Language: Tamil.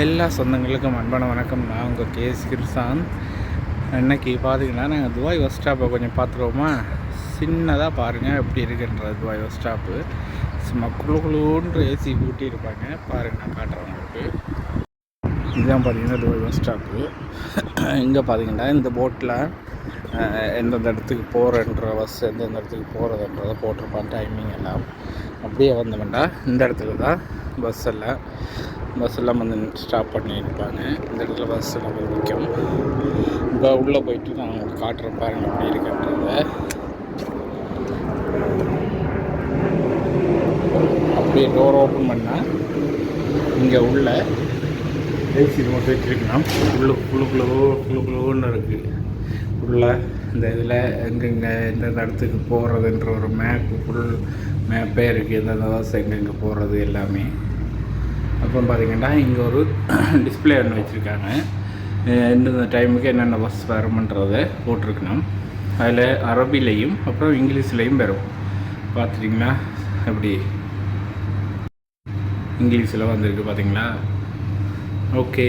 எல்லா சொந்தங்களுக்கும் அன்பான வணக்கம். நான் உங்கள் கேஸ் கிருசான். இன்றைக்கி பார்த்தீங்கன்னா நாங்கள் துபாய் பஸ் ஸ்டாப்பை கொஞ்சம் பார்த்துருவோமா. சின்னதாக பாருங்கள் எப்படி இருக்குன்றது துபாய் பஸ் ஸ்டாப்பு. சும்மா குழுன்னு ஏசி கூட்டியிருப்பாங்க. பாருங்கள், நான் காட்டுறேன் உங்களுக்கு. இதுதான் பார்த்தீங்கன்னா துபாய் பஸ் ஸ்டாப்பு. இங்கே பார்த்தீங்கன்னா இந்த போட்டில் எந்தெந்த இடத்துக்கு போகிறன்ற பஸ் எந்தெந்த இடத்துக்கு போகிறதுன்றதை போட்டிருப்பான் டைமிங் எல்லாம். அப்படியே வந்தோம்னா இந்த இடத்துல தான் பஸ் எல்லாம் வந்து ஸ்டாப் பண்ணியிருப்பாங்க. இந்த இடத்துல பஸ் நம்ம நிற்கும். இப்போ உள்ளே போயிட்டு நான் உங்களுக்கு காட்டுறேன் பாருங்கள் எப்படி இருக்குன்றத. அப்படியே டோர் ஓப்பன் பண்ணால் இங்கே உள்ள ஏசி ரிமோட் வச்சுருக்கலாம். குழுன்னு இருக்குது உள்ள. இந்த இதில் எங்கெங்கே எந்தெந்த இடத்துக்கு போகிறதுன்ற ஒரு ஃபுல் மேப்பே இருக்குது. எந்தெந்த பஸ் எங்கெங்கே போகிறது எல்லாமே. அப்புறம் பார்த்திங்கன்னா இங்கே ஒரு டிஸ்பிளே ஒன்று வச்சுருக்காங்க. எந்தெந்த டைமுக்கு என்னென்ன பஸ் வரும்ன்றதை போட்டிருக்கணும். அதில் அரபிலையும் அப்புறம் இங்கிலீஷ்லேயும் வரும். பார்த்துட்டிங்கன்னா எப்படி இங்கிலீஷில் வந்திருக்கு பார்த்தீங்களா. ஓகே.